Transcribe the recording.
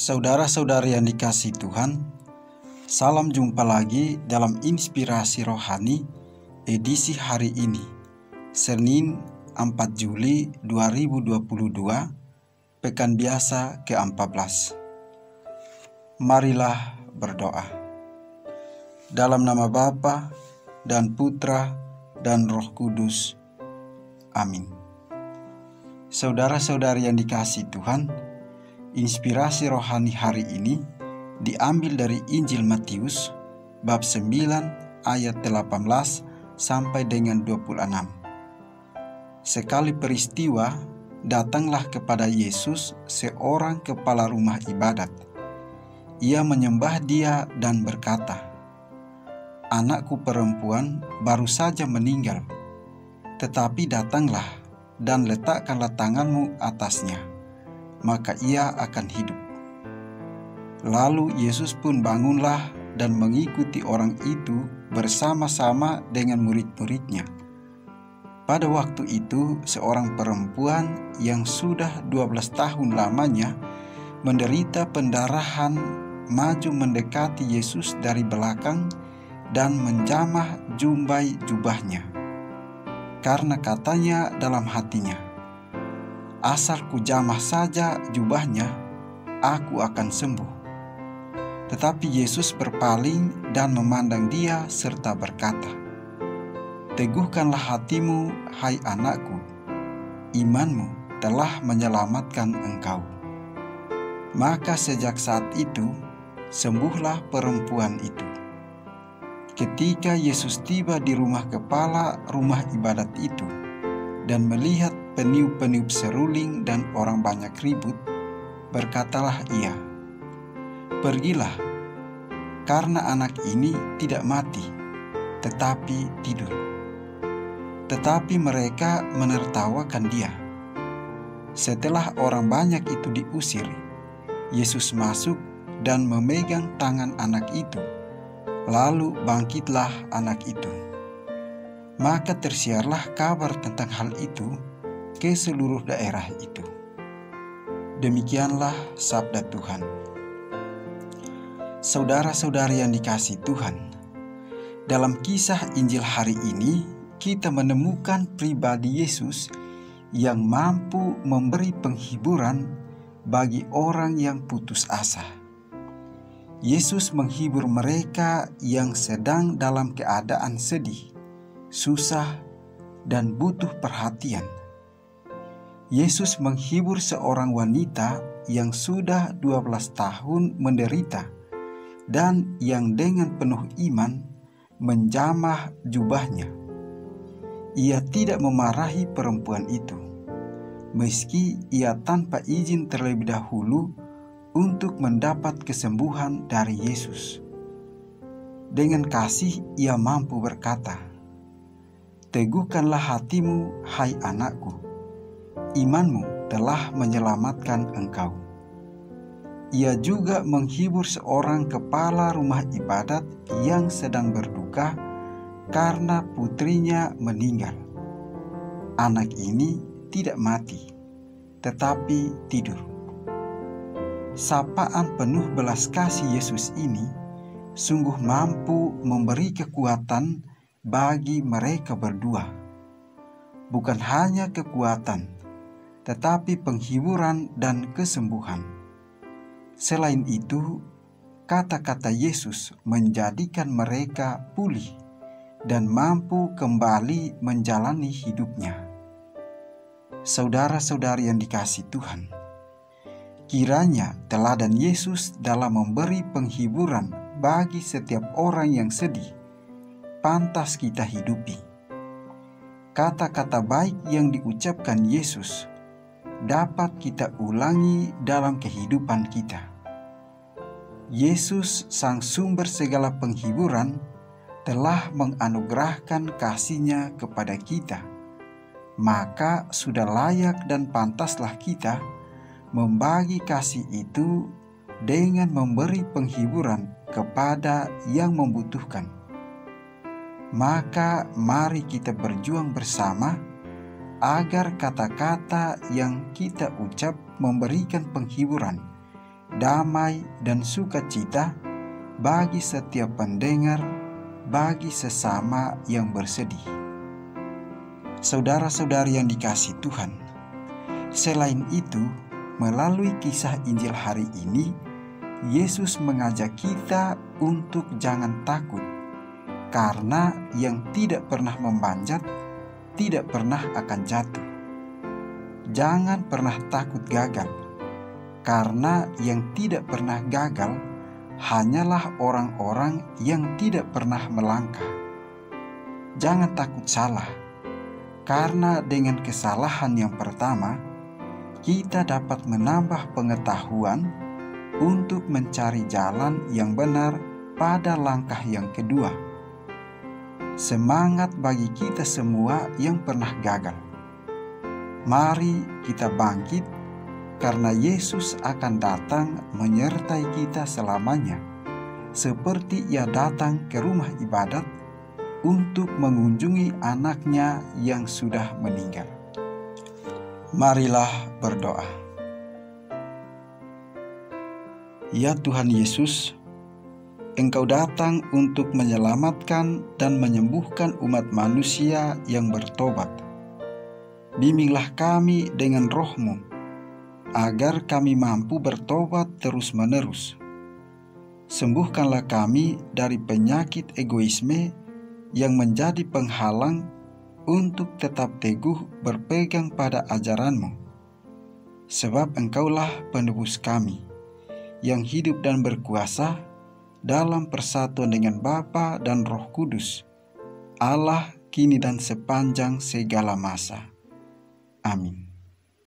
Saudara-saudari yang dikasihi Tuhan, salam jumpa lagi dalam Inspirasi Rohani edisi hari ini, Senin 4 Juli 2022, Pekan Biasa ke-14. Marilah berdoa. Dalam nama Bapa dan Putra dan Roh Kudus. Amin. Saudara-saudari yang dikasihi Tuhan, inspirasi rohani hari ini diambil dari Injil Matius bab 9 ayat 18 sampai dengan 26. Sekali peristiwa, datanglah kepada Yesus seorang kepala rumah ibadat. Ia menyembah Dia dan berkata, "Anakku perempuan baru saja meninggal, tetapi datanglah dan letakkanlah tanganmu atasnya, maka ia akan hidup." Lalu Yesus pun bangunlah dan mengikuti orang itu bersama-sama dengan murid-muridnya. Pada waktu itu, seorang perempuan yang sudah 12 tahun lamanya menderita pendarahan maju mendekati Yesus dari belakang dan menjamah jumbai jubahnya, karena katanya dalam hatinya, "Asal ku jamah saja jubahnya, aku akan sembuh." Tetapi Yesus berpaling dan memandang dia serta berkata, "Teguhkanlah hatimu, hai anakku, imanmu telah menyelamatkan engkau." Maka sejak saat itu, sembuhlah perempuan itu. Ketika Yesus tiba di rumah kepala rumah ibadat itu dan melihat peniup-peniup seruling dan orang banyak ribut, berkatalah ia, "Pergilah, karena anak ini tidak mati, tetapi tidur." Tetapi mereka menertawakan dia. Setelah orang banyak itu diusir, Yesus masuk dan memegang tangan anak itu, lalu bangkitlah anak itu. Maka tersiarlah kabar tentang hal itu ke seluruh daerah itu. Demikianlah sabda Tuhan. Saudara-saudari yang dikasihi Tuhan, dalam kisah Injil hari ini kita menemukan pribadi Yesus yang mampu memberi penghiburan bagi orang yang putus asa. Yesus menghibur mereka yang sedang dalam keadaan sedih, susah, dan butuh perhatian. Yesus menghibur seorang wanita yang sudah 12 tahun menderita dan yang dengan penuh iman menjamah jubahnya. Ia tidak memarahi perempuan itu, meski ia tanpa izin terlebih dahulu untuk mendapat kesembuhan dari Yesus. Dengan kasih ia mampu berkata, "Teguhkanlah hatimu, hai anakku, imanmu telah menyelamatkan engkau." Ia juga menghibur seorang kepala rumah ibadat yang sedang berduka karena putrinya meninggal. Anak ini tidak mati, tetapi tidur. Sapaan penuh belas kasih Yesus ini sungguh mampu memberi kekuatan bagi mereka berdua. Bukan hanya kekuatan, tetapi penghiburan dan kesembuhan. Selain itu, kata-kata Yesus menjadikan mereka pulih dan mampu kembali menjalani hidupnya. Saudara-saudari yang dikasihi Tuhan, kiranya teladan Yesus dalam memberi penghiburan bagi setiap orang yang sedih pantas kita hidupi. Kata-kata baik yang diucapkan Yesus dapat kita ulangi dalam kehidupan kita. Yesus, sang sumber segala penghiburan, telah menganugerahkan kasih-Nya kepada kita. Maka sudah layak dan pantaslah kita membagi kasih itu dengan memberi penghiburan kepada yang membutuhkan. Maka mari kita berjuang bersama agar kata-kata yang kita ucap memberikan penghiburan damai dan sukacita bagi setiap pendengar, bagi sesama yang bersedih. Saudara-saudari yang dikasihi Tuhan, selain itu, melalui kisah Injil hari ini, Yesus mengajak kita untuk jangan takut, karena yang tidak pernah memanjat tidak pernah akan jatuh. Jangan pernah takut gagal, karena yang tidak pernah gagal hanyalah orang-orang yang tidak pernah melangkah. Jangan takut salah, karena dengan kesalahan yang pertama, kita dapat menambah pengetahuan untuk mencari jalan yang benar pada langkah yang kedua. Semangat bagi kita semua yang pernah gagal. Mari kita bangkit, karena Yesus akan datang menyertai kita selamanya, seperti Ia datang ke rumah ibadat untuk mengunjungi anaknya yang sudah meninggal. Marilah berdoa. Ya Tuhan Yesus, Engkau datang untuk menyelamatkan dan menyembuhkan umat manusia yang bertobat. Bimbinglah kami dengan Roh-Mu, agar kami mampu bertobat terus-menerus. Sembuhkanlah kami dari penyakit egoisme yang menjadi penghalang untuk tetap teguh berpegang pada ajaran-Mu. Sebab Engkaulah penebus kami, yang hidup dan berkuasa dalam persatuan dengan Bapa dan Roh Kudus, Allah kini dan sepanjang segala masa. Amin.